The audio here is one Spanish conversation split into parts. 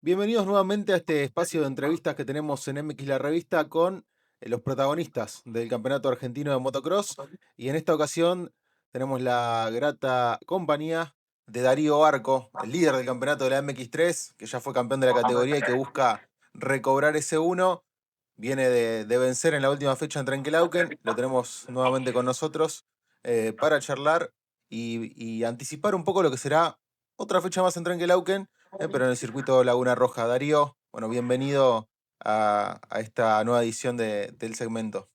Bienvenidos nuevamente a este espacio de entrevistas que tenemos en MX La Revista con los protagonistas del Campeonato Argentino de Motocross. Y en esta ocasión tenemos la grata compañía de Darío Barco, el líder del campeonato de la MX3, que ya fue campeón de la categoría y que busca recobrar ese uno. Viene de vencer en la última fecha en Trenquelauquen. Lo tenemos nuevamente con nosotros para charlar y anticipar un poco lo que será otra fecha más en Trenquelauquen, pero en el circuito Laguna Roja. Darío, bueno, bienvenido a esta nueva edición del segmento.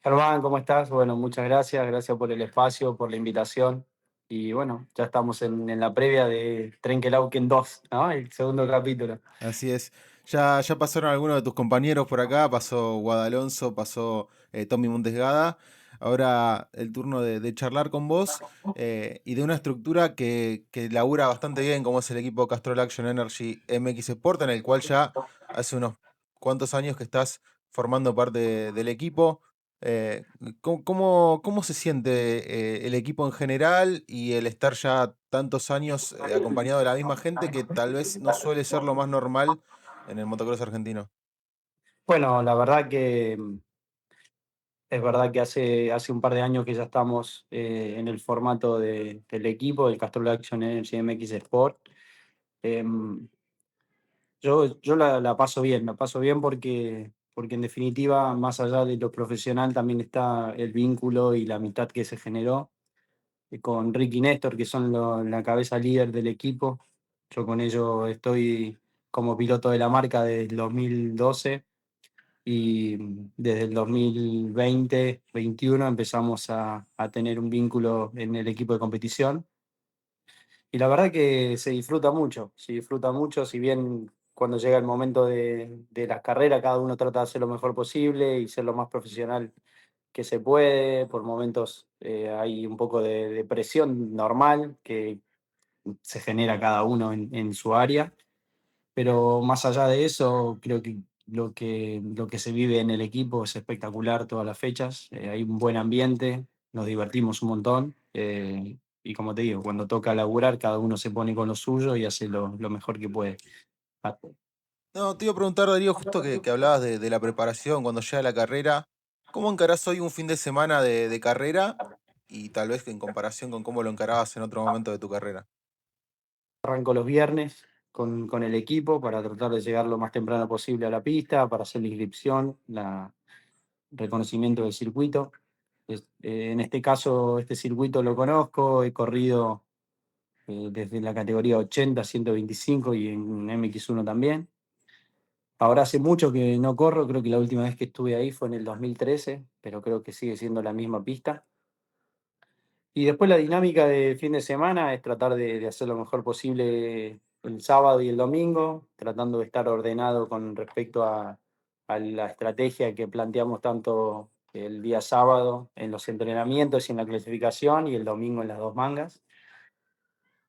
Germán, ¿cómo estás? Bueno, muchas gracias, gracias por el espacio, por la invitación. Y bueno, ya estamos en la previa de Trenkelauken 2, ¿no? El segundo capítulo. Así es. Ya pasaron algunos de tus compañeros por acá, pasó Guadalonso, pasó Tommy Montesgada. Ahora el turno de charlar con vos y de una estructura que labura bastante bien, como es el equipo Castrol Action Energy MX Sport, en el cual ya hace unos cuantos años que estás formando parte del equipo. Eh, ¿Cómo se siente el equipo en general y el estar ya tantos años acompañado de la misma gente que tal vez no suele ser lo más normal en el motocross argentino? Bueno, la verdad que es verdad que hace un par de años que ya estamos en el formato del equipo, del Castrol Action Energy MX Sport. Em, yo la paso bien, la paso bien porque en definitiva, más allá de lo profesional, también está el vínculo y la amistad que se generó con Ricky y Néstor, que son la cabeza líder del equipo. Yo con ellos estoy como piloto de la marca desde el 2012 y desde el 2020-21 empezamos a tener un vínculo en el equipo de competición. Y la verdad que se disfruta mucho, si bien cuando llega el momento de las carreras, cada uno trata de hacer lo mejor posible y ser lo más profesional que se puede. Por momentos hay un poco de presión normal que se genera cada uno en su área, pero más allá de eso, creo que lo que se vive en el equipo es espectacular todas las fechas. Hay un buen ambiente, nos divertimos un montón. Y como te digo, cuando toca laburar, cada uno se pone con lo suyo y hace lo mejor que puede. Ah, No, te iba a preguntar, Darío, justo que hablabas de la preparación cuando llega la carrera. ¿Cómo encarás hoy un fin de semana de carrera? Y tal vez en comparación con cómo lo encarabas en otro momento de tu carrera. Arranco los viernes con el equipo para tratar de llegar lo más temprano posible a la pista, para hacer la inscripción, reconocimiento del circuito. En este caso, este circuito lo conozco, he corrido desde la categoría 80, 125 y en MX1 también. Ahora hace mucho que no corro, creo que la última vez que estuve ahí fue en el 2013, pero creo que sigue siendo la misma pista. Y después la dinámica de fin de semana es tratar de hacer lo mejor posible el sábado y el domingo, tratando de estar ordenado con respecto a la estrategia que planteamos tanto el día sábado en los entrenamientos y en la clasificación y el domingo en las dos mangas,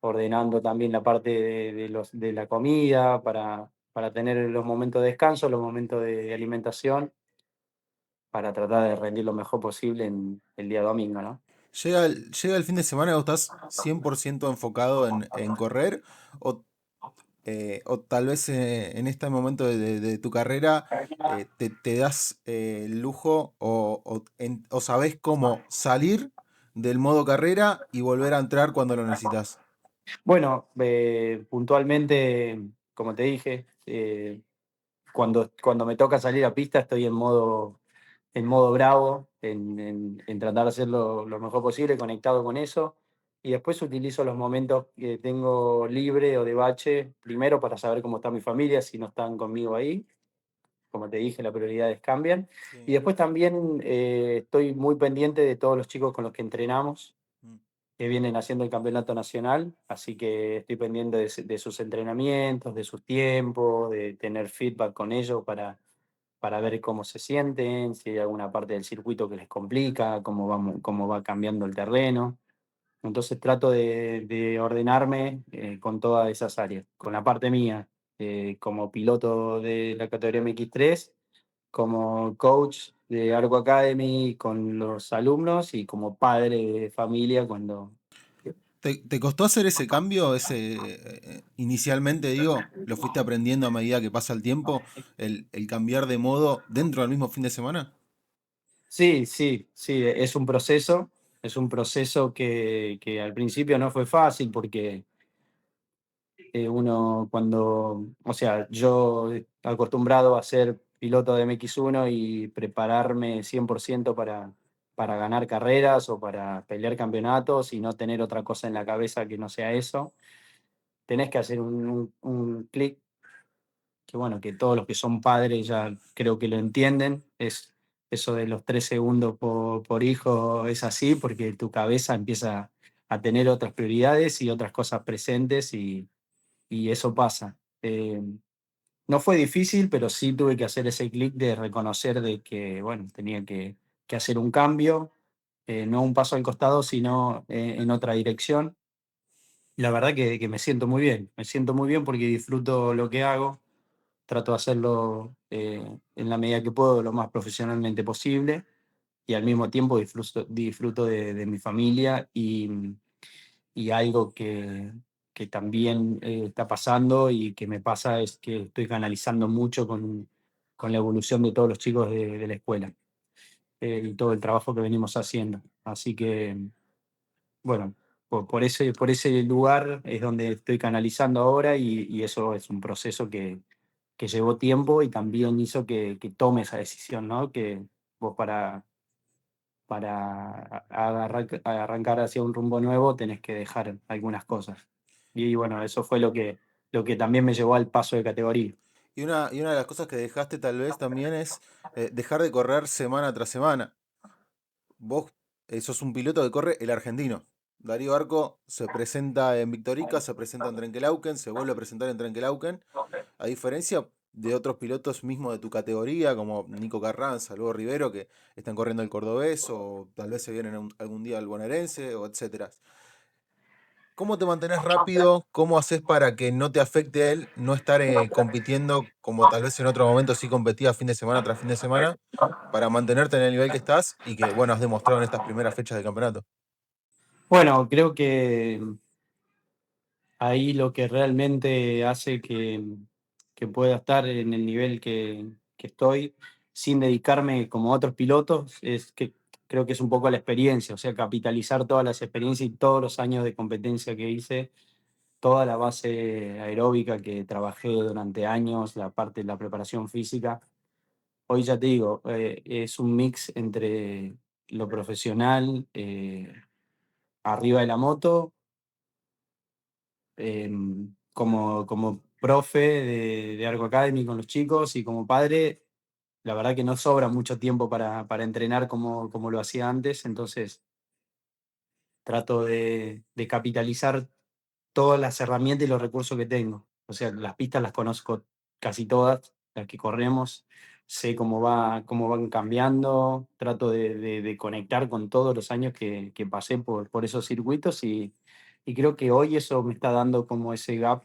ordenando también la parte de la comida para tener los momentos de descanso, los momentos de alimentación, para tratar de rendir lo mejor posible en el día domingo, ¿no? ¿Llega el fin de semana y vos estás 100% enfocado en correr? ¿O o tal vez en este momento de tu carrera te das el lujo o sabés cómo salir del modo carrera y volver a entrar cuando lo necesitas? Bueno, puntualmente, como te dije, cuando me toca salir a pista estoy en modo bravo, en tratar de hacerlo lo mejor posible, conectado con eso. Y después utilizo los momentos que tengo libre o de bache, primero para saber cómo está mi familia, si no están conmigo ahí. Como te dije, las prioridades cambian. Y Sí. después también estoy muy pendiente de todos los chicos con los que entrenamos, Mm. que vienen haciendo el campeonato nacional, así que estoy pendiente de sus entrenamientos, de sus tiempos, de tener feedback con ellos para ver cómo se sienten, si hay alguna parte del circuito que les complica, cómo va cambiando el terreno. Entonces trato de ordenarme con todas esas áreas, con la parte mía, como piloto de la categoría MX3, como coach de Arco Academy con los alumnos y como padre de familia cuando... ¿Te costó hacer ese cambio, inicialmente digo, lo fuiste aprendiendo a medida que pasa el tiempo, el cambiar de modo dentro del mismo fin de semana? Sí, sí, sí, es un proceso que al principio no fue fácil porque uno cuando, o sea, yo acostumbrado a ser piloto de MX1 y prepararme 100% para ganar carreras o para pelear campeonatos y no tener otra cosa en la cabeza que no sea eso, tenés que hacer un clic que bueno, que todos los que son padres ya creo que lo entienden, es eso de los 3 segundos por hijo, es así porque tu cabeza empieza a tener otras prioridades y otras cosas presentes y eso pasa. No fue difícil, pero sí tuve que hacer ese clic de reconocer de que, bueno, tenía que hacer un cambio, no un paso al costado, sino en otra dirección. Y la verdad que me siento muy bien porque disfruto lo que hago, trato de hacerlo en la medida que puedo, lo más profesionalmente posible y al mismo tiempo disfruto de mi familia y algo que también está pasando y que me pasa es que estoy canalizando mucho con la evolución de todos los chicos de la escuela y todo el trabajo que venimos haciendo. Así que, bueno, por ese lugar es donde estoy canalizando ahora y eso es un proceso que llevó tiempo y también hizo que tome esa decisión, ¿no? Que vos para arrancar hacia un rumbo nuevo tenés que dejar algunas cosas. Y bueno, eso fue lo que también me llevó al paso de categoría. Y una de las cosas que dejaste tal vez también es dejar de correr semana tras semana. Vos sos un piloto que corre el argentino. Darío Arco se presenta en Victorica, se presenta en Trenquelauquen, se vuelve a presentar en Trenquelauquen. A diferencia de otros pilotos mismos de tu categoría, como Nico Carranza, luego Rivero, que están corriendo el cordobés, o tal vez se vienen algún día al bonaerense, o etcétera. ¿Cómo te mantenés rápido? ¿Cómo haces para que no te afecte a él no estar compitiendo como tal vez en otro momento sí competía fin de semana tras fin de semana? Para mantenerte en el nivel que estás y que, bueno, has demostrado en estas primeras fechas del campeonato. Bueno, creo que ahí lo que realmente hace que pueda estar en el nivel que estoy sin dedicarme como otros pilotos es que creo que es un poco la experiencia, o sea, capitalizar todas las experiencias y todos los años de competencia que hice, toda la base aeróbica que trabajé durante años, la parte de la preparación física. Hoy ya te digo, es un mix entre lo profesional, arriba de la moto, como profe de Arco Academy con los chicos y como padre, la verdad que no sobra mucho tiempo para entrenar como lo hacía antes, entonces trato de capitalizar todas las herramientas y los recursos que tengo. O sea, las pistas las conozco casi todas, las que corremos, sé cómo van cambiando, trato de conectar con todos los años que pasé por esos circuitos y creo que hoy eso me está dando como ese gap.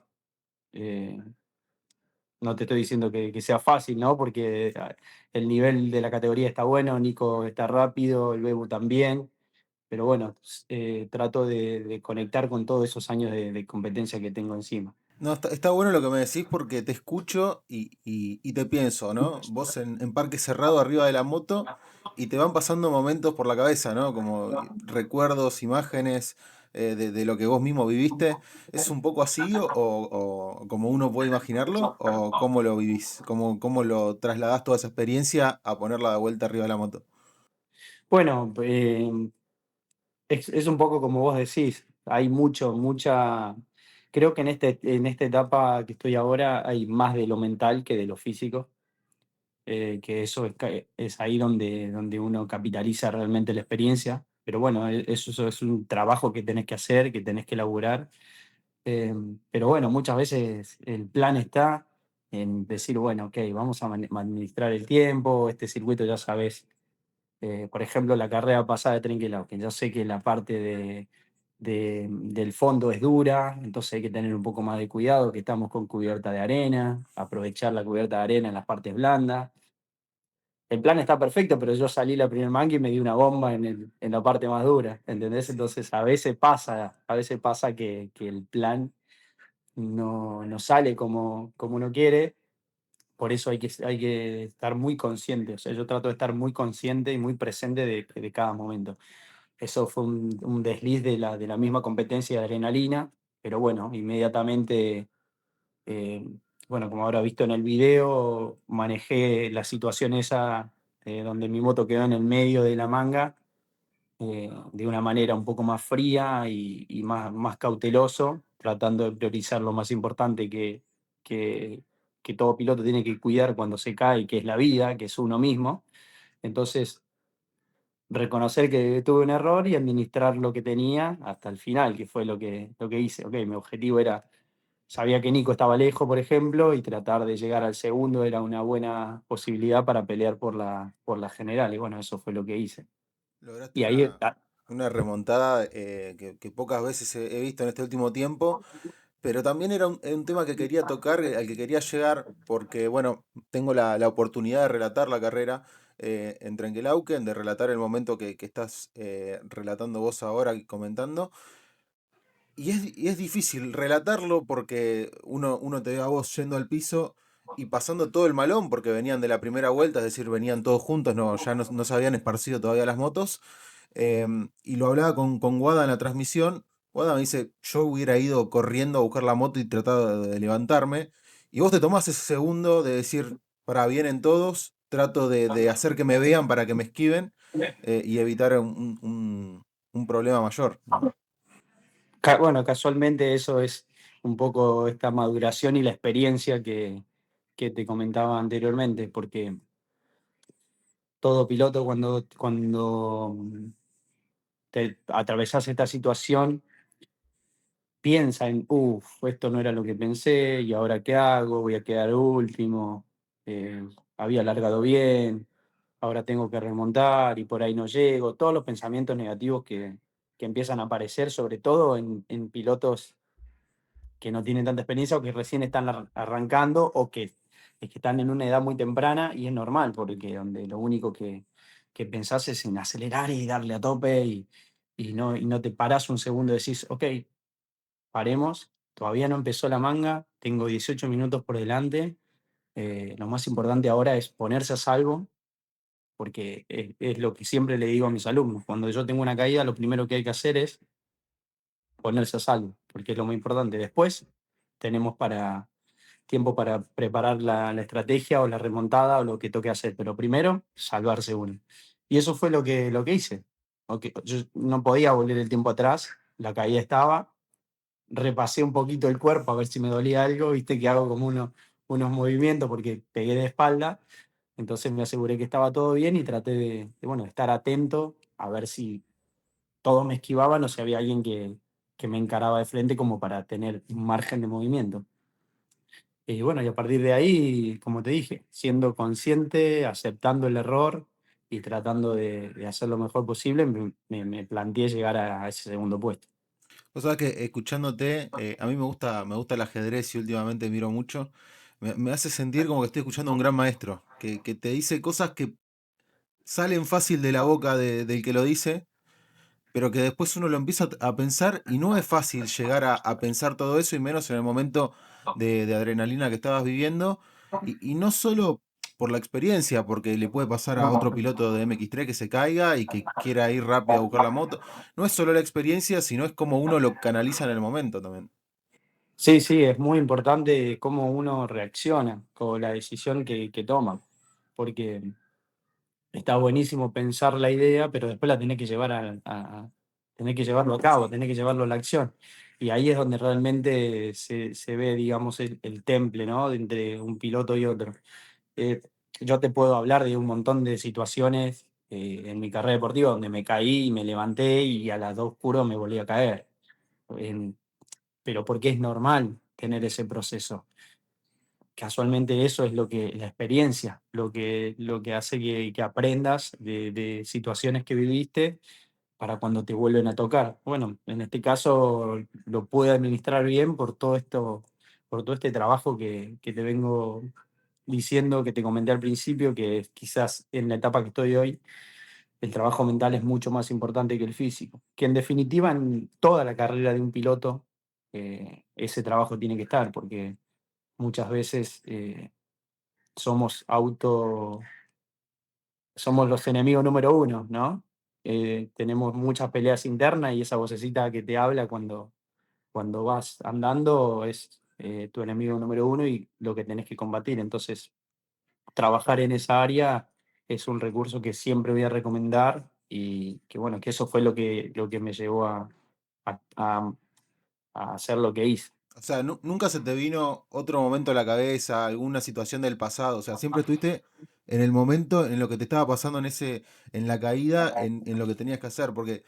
eh, no te estoy diciendo que sea fácil, ¿no? Porque el nivel de la categoría está bueno, Nico está rápido, el Bebu también, pero bueno, trato de conectar con todos esos años de competencia que tengo encima. No, está bueno lo que me decís porque te escucho y te pienso, ¿no? Vos en parque cerrado arriba de la moto y te van pasando momentos por la cabeza, ¿no? Como recuerdos, imágenes de lo que vos mismo viviste. ¿Es un poco así o como uno puede imaginarlo? ¿O cómo lo vivís? ¿Cómo lo trasladás toda esa experiencia a ponerla de vuelta arriba de la moto? Bueno, es un poco como vos decís, hay mucha. Creo que en esta etapa que estoy ahora hay más de lo mental que de lo físico, que eso es ahí donde uno capitaliza realmente la experiencia. Pero bueno, eso es un trabajo que tenés que hacer, que tenés que elaborar. Pero bueno, muchas veces el plan está en decir, bueno, ok, vamos a administrar el tiempo, este circuito ya sabes, por ejemplo, la carrera pasada de Trinquelao, que ya sé que la parte del fondo es dura, entonces hay que tener un poco más de cuidado, que estamos con cubierta de arena, aprovechar la cubierta de arena en las partes blandas. el plan está perfecto, pero yo salí la primer manga y me di una bomba en la parte más dura, ¿entendés? Sí. Entonces a veces pasa que el plan no sale como uno quiere, por eso hay que estar muy consciente, o sea, yo trato de estar muy consciente y muy presente de cada momento. Eso fue un desliz de la misma competencia de adrenalina, pero bueno, inmediatamente, eh, bueno, como habrá visto en el video, manejé la situación esa, donde mi moto quedó en el medio de la manga, de una manera un poco más fría y más cauteloso, tratando de priorizar lo más importante que, que todo piloto tiene que cuidar cuando se cae, que es la vida, que es uno mismo. Entonces, reconocer que tuve un error y administrar lo que tenía hasta el final, que fue lo que hice. Ok, mi objetivo era, sabía que Nico estaba lejos, por ejemplo, y tratar de llegar al segundo era una buena posibilidad para pelear por la general. Y bueno, eso fue lo que hice. Lograste Y ahí, una remontada que pocas veces he visto en este último tiempo, pero también era un tema que quería tocar, al que quería llegar, porque bueno, tengo la oportunidad de relatar la carrera en Trenquelauquen, de relatar el momento que estás relatando vos ahora y comentando. Y es difícil relatarlo porque uno te ve a vos yendo al piso y pasando todo el malón, porque venían de la primera vuelta, es decir, venían todos juntos, no, ya no se habían esparcido todavía las motos. Y lo hablaba con Guada en la transmisión. Guada me dice, yo hubiera ido corriendo a buscar la moto y tratado de levantarme. Y vos te tomás ese segundo de decir, para vienen todos, trato de hacer que me vean para que me esquiven y evitar un problema mayor, ¿no? bueno, casualmente eso es un poco esta maduración y la experiencia que te comentaba anteriormente, porque todo piloto cuando te atravesás esta situación piensa en, uff, esto no era lo que pensé, y ahora qué hago, voy a quedar último, había largado bien, ahora tengo que remontar y por ahí no llego, todos los pensamientos negativos que empiezan a aparecer, sobre todo en pilotos que no tienen tanta experiencia o que recién están arrancando o que, es que están en una edad muy temprana y es normal, porque donde lo único que pensás es en acelerar y darle a tope y no te parás un segundo y decís, ok, paremos, todavía no empezó la manga, tengo 18 minutos por delante, lo más importante ahora es ponerse a salvo, porque es lo que siempre le digo a mis alumnos, cuando yo tengo una caída, lo primero que hay que hacer es ponerse a salvo, porque es lo muy importante. Después tenemos tiempo para preparar la estrategia o la remontada o lo que toque hacer, pero primero salvarse uno. Y eso fue lo que hice. Yo no podía volver el tiempo atrás, la caída estaba, repasé un poquito el cuerpo a ver si me dolía algo, viste que hago como unos movimientos porque pegué de espalda, entonces me aseguré que estaba todo bien y traté bueno, de estar atento a ver si todos me esquivaban o si había alguien que me encaraba de frente como para tener un margen de movimiento. Y bueno, y a partir de ahí, como te dije, siendo consciente, aceptando el error y tratando de hacer lo mejor posible, me planteé llegar a ese segundo puesto. Vos sabés que escuchándote, a mí me gusta el ajedrez y últimamente miro mucho. Me hace sentir como que estoy escuchando a un gran maestro, que te dice cosas que salen fácil de la boca del que lo dice, pero que después uno lo empieza a pensar y no es fácil llegar a pensar todo eso y menos en el momento de adrenalina que estabas viviendo. Y no solo por la experiencia, porque le puede pasar a otro piloto de MX3 que se caiga y que quiera ir rápido a buscar la moto. No es solo la experiencia, sino es como uno lo canaliza en el momento también. Sí, sí, es muy importante cómo uno reacciona con la decisión que toma, porque está buenísimo pensar la idea, pero después la tenés que llevar tenés que llevarlo a cabo, tenés que llevarlo a la acción. Y ahí es donde realmente se ve, digamos, el temple, ¿no? Entre un piloto y otro. Eh, yo te puedo hablar de un montón de situaciones en mi carrera deportiva donde me caí y me levanté y a las 2 oscuro me volví a caer. En- pero porque es normal tener ese proceso. Casualmente eso es la experiencia, lo que hace que aprendas de situaciones que viviste para cuando te vuelven a tocar. Bueno, en este caso lo pude administrar bien por todo esto, por todo este trabajo que te vengo diciendo que te comenté al principio que quizás en la etapa que estoy hoy, el trabajo mental es mucho más importante que el físico. Que en definitiva en toda la carrera de un piloto ese trabajo tiene que estar, porque muchas veces somos auto, somos los enemigos número uno, ¿no? Tenemos muchas peleas internas y esa vocecita que te habla cuando vas andando es tu enemigo número uno y lo que tenés que combatir. Entonces, trabajar en esa área es un recurso que siempre voy a recomendar y que bueno, que eso fue lo que me llevó a, a- a hacer lo que hice. O sea, nunca se te vino otro momento a la cabeza, alguna situación del pasado. O sea, siempre estuviste en el momento en lo que te estaba pasando en la caída, en lo que tenías que hacer. Porque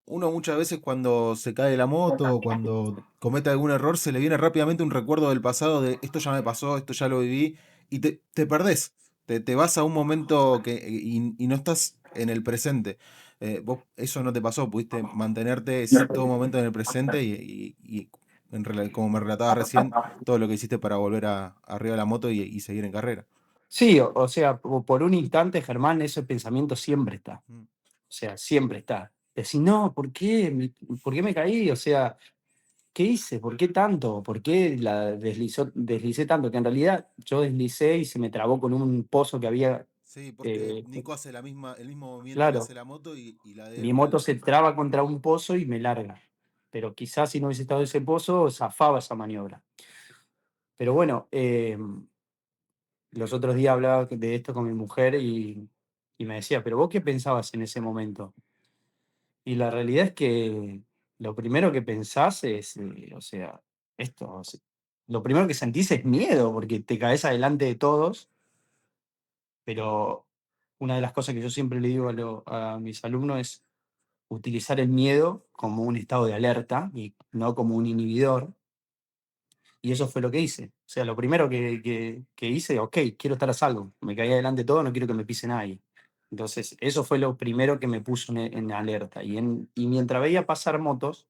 uno muchas veces cuando se cae de la moto o cuando comete algún error, se le viene rápidamente un recuerdo del pasado de esto ya me pasó, esto ya lo viví, y te perdés. Te vas a un momento y no estás en el presente. Vos eso no te pasó, pudiste mantenerte todo momento en el presente y como me relatabas recién, todo lo que hiciste para volver arriba de la moto y seguir en carrera. Sí, o sea, por un instante, Germán, ese pensamiento siempre está. Mm. O sea, siempre está. Decir, no, ¿por qué? ¿Por qué me caí? O sea, ¿qué hice? ¿Por qué tanto? ¿Por qué deslicé tanto? Que en realidad yo deslicé y se me trabó con un pozo que había. Sí, porque eh, Nico hace el mismo movimiento que hace claro, la moto y la de mi él moto vuelve. se traba contra un pozo y me larga. Pero quizás si no hubiese estado ese pozo, zafaba esa maniobra. Pero bueno, los otros días hablaba de esto con mi mujer y me decía, pero vos qué pensabas en ese momento? Y la realidad es que lo primero que pensás es, o sea, esto, o sea, lo primero que sentís es miedo, porque te caes adelante de todos, pero una de las cosas que yo siempre le digo a mis alumnos es utilizar el miedo como un estado de alerta y no como un inhibidor. Y eso fue lo que hice. O sea, lo primero que hice, ok, quiero estar a salvo. Me caí adelante de todo, no quiero que me pise nadie. Entonces, eso fue lo primero que me puso en alerta. Y mientras veía pasar motos,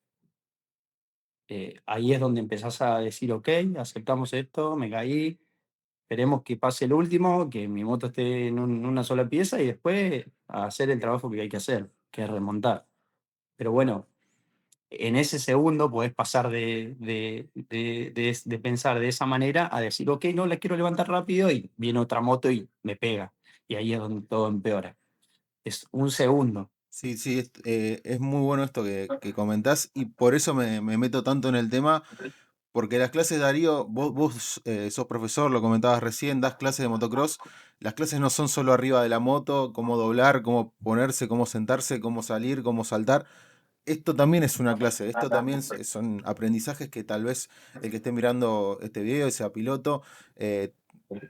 ahí es donde empezás a decir, ok, aceptamos esto, me caí, esperemos que pase el último, que mi moto esté en una sola pieza y después a hacer el trabajo que hay que hacer, que es remontar. Pero bueno, en ese segundo podés pasar de pensar de esa manera a decir, ok, no la quiero levantar rápido y viene otra moto y me pega. Y ahí es donde todo empeora. Es un segundo. Sí, sí, es muy bueno esto que comentás y por eso me meto tanto en el tema, porque las clases, Darío, vos sos profesor, lo comentabas recién, das clases de motocross, las clases no son solo arriba de la moto, cómo doblar, cómo ponerse, cómo sentarse, cómo salir, cómo saltar. Esto también es una clase, esto también son aprendizajes que tal vez el que esté mirando este video, sea piloto, eh,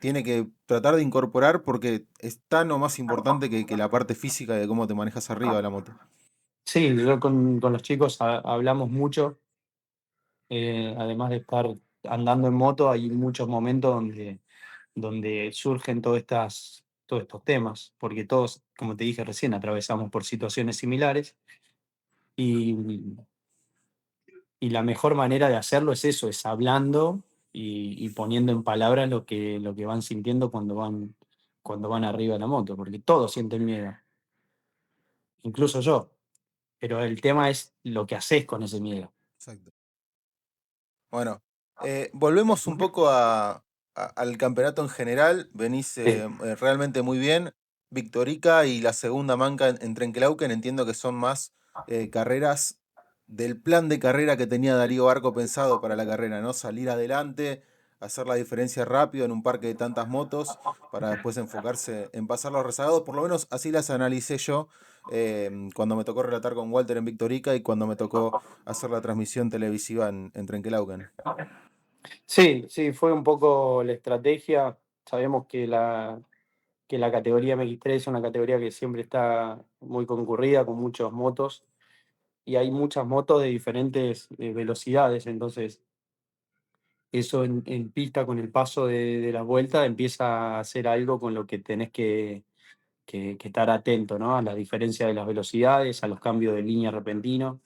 tiene que tratar de incorporar porque es tan o más importante que la parte física de cómo te manejas arriba de la moto. Sí, yo con los chicos hablamos mucho, además de estar andando en moto, hay muchos momentos donde surgen todos estos temas, porque todos, como te dije recién, atravesamos por situaciones similares y, y la mejor manera de hacerlo es eso, es hablando y poniendo en palabras lo que van sintiendo cuando van arriba de la moto, porque todos sienten miedo, incluso yo, pero el tema es lo que haces con ese miedo. Exacto. Bueno, volvemos un poco al campeonato en general. Venís Sí. realmente muy bien. Victorica y la segunda manca en Trenkelauken entiendo que son más carreras del plan de carrera que tenía Darío Barco pensado para la carrera, ¿no? Salir adelante, hacer la diferencia rápido en un parque de tantas motos para después enfocarse en pasar los rezagados. Por lo menos así las analicé yo cuando me tocó relatar con Walter en Victorica y cuando me tocó hacer la transmisión televisiva en Trenkelauken. Sí, sí, fue un poco la estrategia. Sabemos que la categoría MX3 es una categoría que siempre está muy concurrida, con muchas motos, y hay muchas motos de diferentes velocidades, entonces eso en pista con el paso de la vuelta empieza a ser algo con lo que tenés que estar atento, ¿no? A la diferencia de las velocidades, a los cambios de línea repentinos.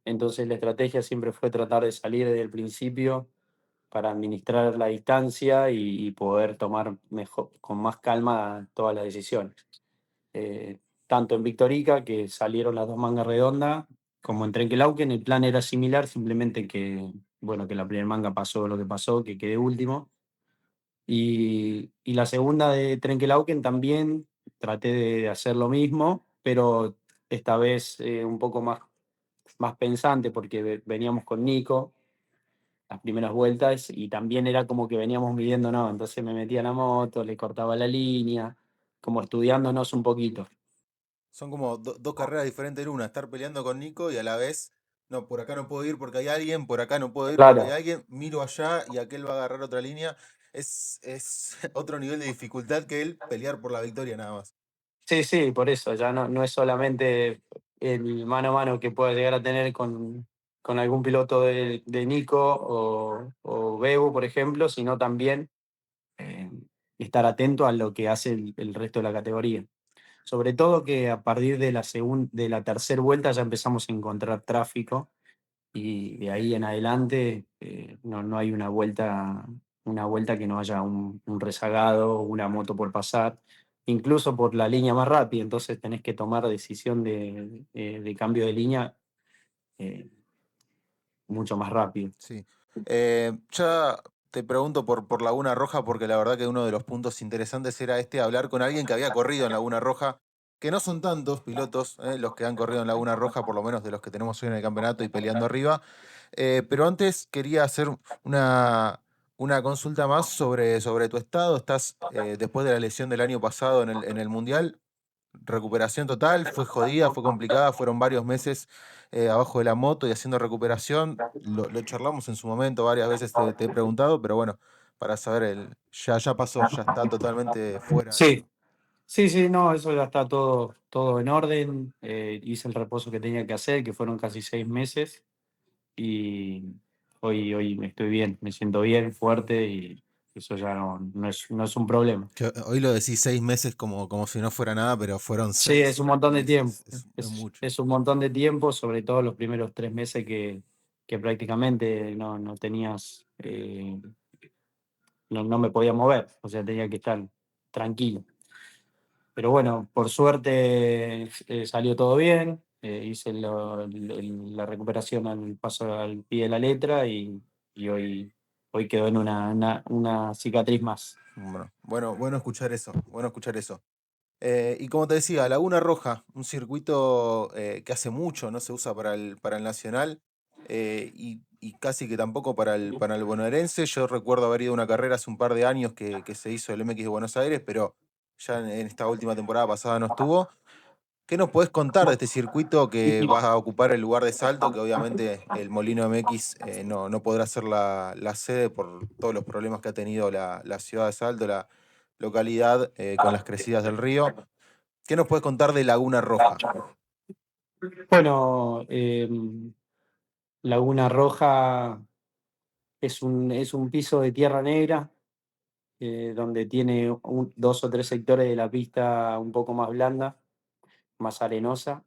Entonces la estrategia siempre fue tratar de salir desde el principio para administrar la distancia y poder tomar mejor, con más calma todas las decisiones. Eh, Tanto en Victorica, que salieron las dos mangas redondas, como en Trenkelauken, el plan era similar, simplemente que, bueno, que la primera manga pasó lo que pasó, que quedé último. Y la segunda de Trenkelauken también traté de hacer lo mismo, pero esta vez un poco más pensante, porque veníamos con Nico las primeras vueltas y también era como que veníamos midiendo, ¿no? Entonces me metía en la moto, le cortaba la línea, como estudiándonos un poquito. Son como dos carreras diferentes en una, estar peleando con Nico y a la vez, no, por acá no puedo ir porque hay alguien, por acá no puedo ir porque hay Claro, alguien, miro allá y aquel va a agarrar otra línea. Es otro nivel de dificultad que el pelear por la victoria nada más. sí, sí, por eso, ya no es solamente el mano a mano que pueda llegar a tener con algún piloto de Nico o Bebo, por ejemplo, sino también eh, estar atento a lo que hace el resto de la categoría. Sobre todo que a partir de de la tercera vuelta ya empezamos a encontrar tráfico y de ahí en adelante no hay una vuelta que no haya un rezagado, una moto por pasar, incluso por la línea más rápida, entonces tenés que tomar decisión de cambio de línea eh, mucho más rápido. Sí. Ya te pregunto por Laguna Roja, porque la verdad que uno de los puntos interesantes era este, hablar con alguien que había corrido en Laguna Roja, que no son tantos pilotos los que han corrido en Laguna Roja, por lo menos de los que tenemos hoy en el campeonato y peleando arriba. Pero antes quería hacer una, una consulta más sobre tu estado. Estás después de la lesión del año pasado en el Mundial. Recuperación total, fue jodida, fue complicada, fueron varios meses abajo de la moto y haciendo recuperación. Lo charlamos en su momento, varias veces te he preguntado, pero bueno, para saber, ya pasó, ya está totalmente fuera de Sí, eso. sí, sí, no, eso ya está todo en orden. Hice el reposo que tenía que hacer, que fueron casi 6 meses. Y hoy estoy bien, me siento bien, fuerte y eso ya no es un problema. Que hoy lo decís 6 meses como si no fuera nada, pero fueron Sí, es seis un montón de tiempo, meses, es mucho. es un montón de tiempo, sobre todo los primeros 3 meses que prácticamente no tenías, no me podía mover, o sea, tenía que estar tranquilo. Pero bueno, por suerte salió todo bien, hice la recuperación al paso al pie de la letra y hoy quedó en una cicatriz más. Bueno escuchar eso, bueno escuchar eso. Y como te decía, Laguna Roja, un circuito que hace mucho no se usa para el Nacional y casi que tampoco para el bonaerense. Yo recuerdo haber ido a una carrera hace un par de años que se hizo el MX de Buenos Aires, pero ya en esta última temporada pasada no estuvo. ¿Qué nos podés contar de este circuito que vas a ocupar el lugar de Salto? Que obviamente el Molino MX no podrá ser la sede por todos los problemas que ha tenido la ciudad de Salto, la localidad con las crecidas del río. ¿Qué nos puedes contar de Laguna Roja? Bueno, Laguna Roja es un piso de tierra negra, donde tiene dos o tres sectores de la pista un poco más blanda, más arenosa,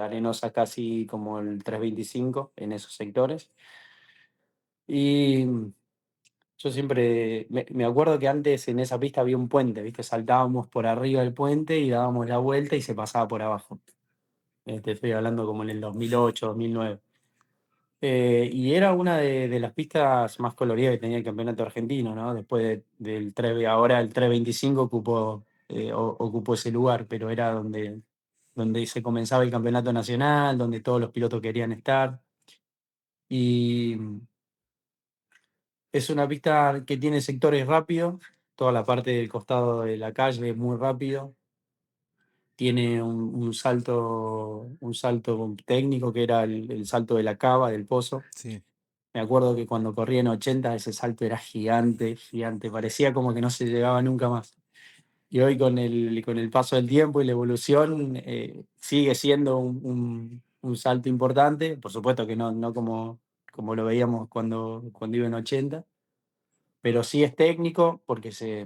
arenosa casi como el 325 en esos sectores. Y yo siempre me acuerdo que antes en esa pista había un puente, ¿viste? Saltábamos por arriba del puente y dábamos la vuelta y se pasaba por abajo. Te estoy hablando como en el 2008, 2009. Y era una de las pistas más coloridas que tenía el campeonato argentino, ¿no? Después del 3, ahora el 325 ocupó ese lugar, pero era donde se comenzaba el campeonato nacional, donde todos los pilotos querían estar. Y es una pista que tiene sectores rápidos, toda la parte del costado de la calle es muy rápido. Tiene un salto técnico que era el salto de la cava, del pozo. Sí. Me acuerdo que cuando corría en 80 ese salto era gigante, gigante, parecía como que no se llegaba nunca más. Y hoy con el paso del tiempo y la evolución sigue siendo un salto importante, por supuesto que no como lo veíamos cuando iba en 80, pero sí es técnico porque se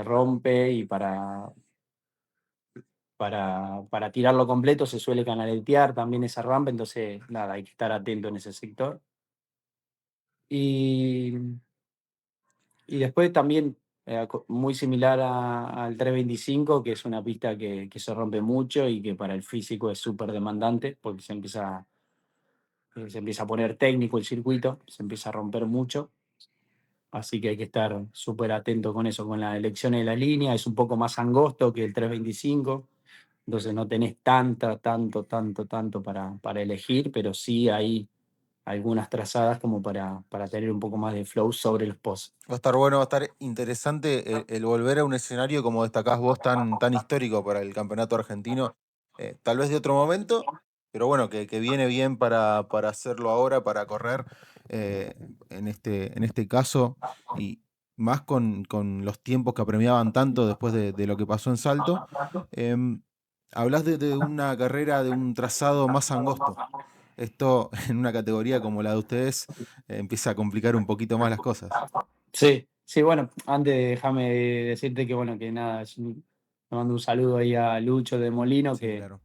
rompe y para tirarlo completo se suele canaletear también esa rampa, entonces nada, hay que estar atento en ese sector. Y, y después también muy similar al 325, que es una pista que se rompe mucho y que para el físico es súper demandante porque se empieza a poner técnico el circuito, se empieza a romper mucho. Así que hay que estar súper atento con eso, con la elección de la línea. Es un poco más angosto que el 325, entonces no tenés tanto para elegir, pero sí hay algunas trazadas como para tener un poco más de flow sobre los posts. Va a estar bueno, va a estar interesante el volver a un escenario como destacás vos tan histórico para el campeonato argentino, tal vez de otro momento, pero bueno, que viene bien para hacerlo ahora, para correr en este caso, y más con los tiempos que apremiaban tanto después de lo que pasó en Salto. Em, Hablás de una carrera, de un trazado más angosto. Esto en una categoría como la de ustedes empieza a complicar un poquito más las cosas. Sí, sí, bueno, antes déjame decirte que bueno, que nada, le mando un saludo ahí a Lucho de Molino, Sí, que claro.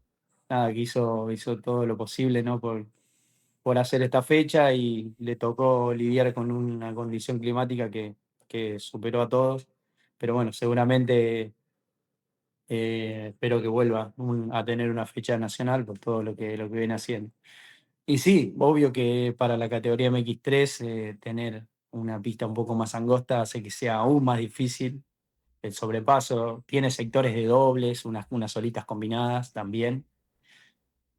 nada, que hizo todo lo posible, ¿no? Por hacer esta fecha y le tocó lidiar con una condición climática que superó a todos. Pero bueno, seguramente espero que vuelva a tener una fecha nacional por todo lo que viene haciendo. Y sí, obvio que para la categoría MX3 tener una pista un poco más angosta hace que sea aún más difícil el sobrepaso. Tiene sectores de dobles, unas solitas combinadas también,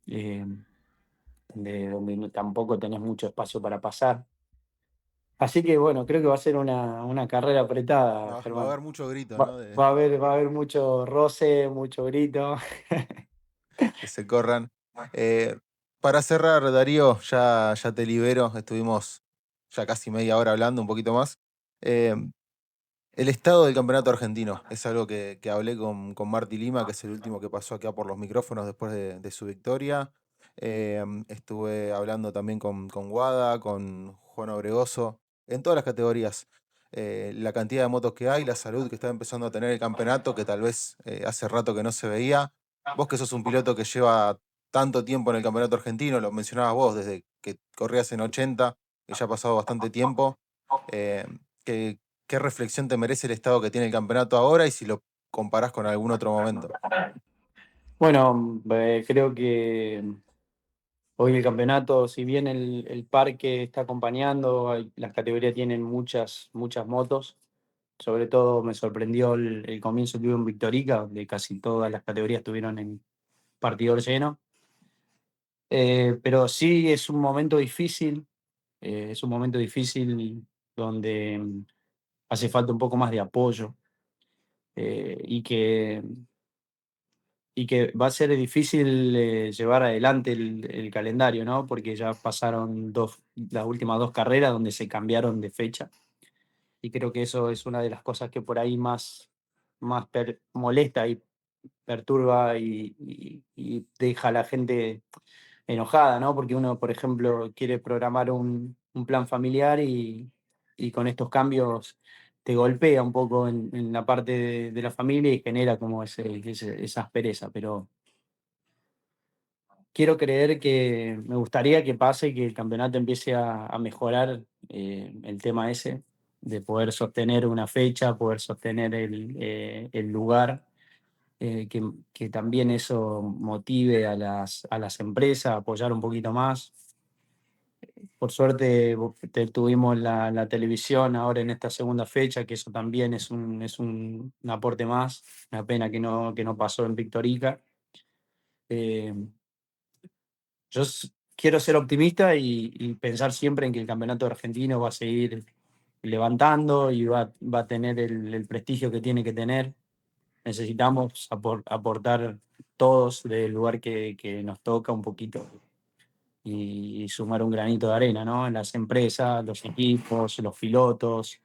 eh, donde tampoco tenés mucho espacio para pasar. Así que bueno, creo que va a ser una carrera apretada, Va a Germán. haber mucho grito, Va, ¿no? va a haber mucho roce, mucho grito. Que se corran. Eh, para cerrar, Darío, ya te libero. Estuvimos ya casi media hora hablando, un poquito más. Eh, el estado del campeonato argentino es algo que hablé con Marty Lima, que es el último que pasó acá por los micrófonos después de su victoria. Estuve hablando también con Guada, con Juan Obregoso, en todas las categorías. La cantidad de motos que hay, la salud que está empezando a tener el campeonato, que tal vez hace rato que no se veía. Vos que sos un piloto que lleva tanto tiempo en el campeonato argentino, lo mencionabas vos, desde que corrías en 80, que ya ha pasado bastante tiempo. eh, que, ¿Qué reflexión te merece el estado que tiene el campeonato ahora y si lo comparás con algún otro momento? Bueno, creo que hoy el campeonato, si bien el parque está acompañando, las categorías tienen muchas motos. Sobre todo me sorprendió el comienzo que hubo en Victorica, donde casi todas las categorías estuvieron en partidor lleno. Pero sí es un momento difícil donde hace falta un poco más de apoyo eh, y que, y que va a ser difícil llevar adelante el calendario, ¿no? Porque ya pasaron las últimas dos carreras donde se cambiaron de fecha y creo que eso es una de las cosas que por ahí más molesta y perturba y deja a la gente enojada, ¿no? Porque uno, por ejemplo, quiere programar un plan familiar y con estos cambios te golpea un poco en la parte de la familia y genera como esa aspereza. Pero quiero creer que me gustaría que pase y que el campeonato empiece a mejorar el tema ese, de poder sostener una fecha, poder sostener el lugar que también eso motive a las empresas a apoyar un poquito más. Por suerte tuvimos la televisión ahora en esta segunda fecha, que eso también es un aporte más. Una pena que no pasó en Victorica. Eh, yo quiero ser optimista y pensar siempre en que el campeonato argentino va a seguir levantando y va a tener el prestigio que tiene que tener. Necesitamos aportar todos del lugar que nos toca un poquito y sumar un granito de arena, ¿no? En las empresas, los equipos, los pilotos,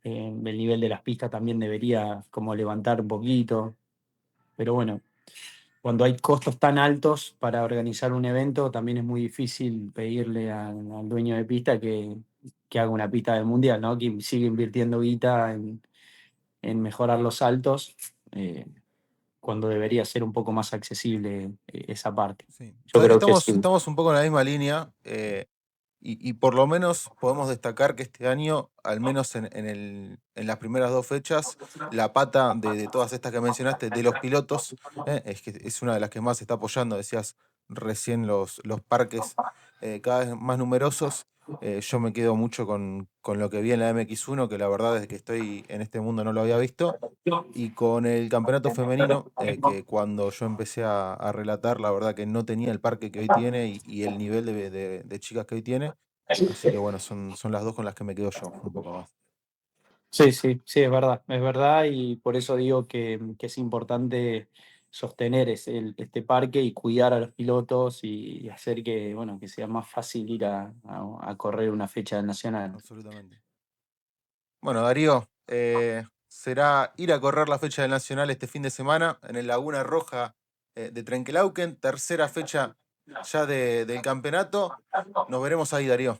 el nivel de las pistas también debería como levantar un poquito, pero bueno, cuando hay costos tan altos para organizar un evento, también es muy difícil pedirle al dueño de pista que haga una pista del mundial, ¿no? Que sigue invirtiendo guita en mejorar los saltos. Cuando debería ser un poco más accesible esa parte. Sí. Yo creo que Estamos, sí. estamos un poco en la misma línea. Y por lo menos podemos destacar que este año, al menos en las primeras 2 fechas, la pata de todas estas que mencionaste, de los pilotos, es que es una de las que más se está apoyando. Decías recién los parques cada vez más numerosos. Yo me quedo mucho con lo que vi en la MX1, que la verdad es que estoy en este mundo no lo había visto. Y con el campeonato femenino, que cuando yo empecé a relatar, la verdad que no tenía el parque que hoy tiene y el nivel de chicas que hoy tiene. Así que bueno, son las dos con las que me quedo yo, un poco más. Sí, sí, sí, es verdad, y por eso digo que es importante sostener este parque y cuidar a los pilotos y hacer que, bueno, que sea más fácil ir a correr una fecha nacional. Absolutamente. Bueno, Darío, será ir a correr la fecha del Nacional este fin de semana en el Laguna Roja de Trenquelauquen, tercera fecha ya del campeonato. Nos veremos ahí, Darío.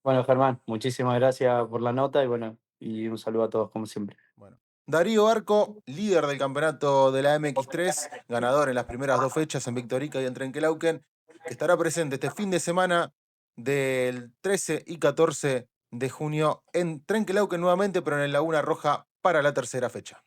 Bueno, Germán, muchísimas gracias por la nota y bueno, y un saludo a todos como siempre. Bueno. Darío Barco, líder del campeonato de la MX3, ganador en las primeras 2 fechas en Victorica y en Trenquelauquen, que estará presente este fin de semana del 13 y 14 de junio en Trenquelauquen nuevamente, pero en el Laguna Roja para la tercera fecha.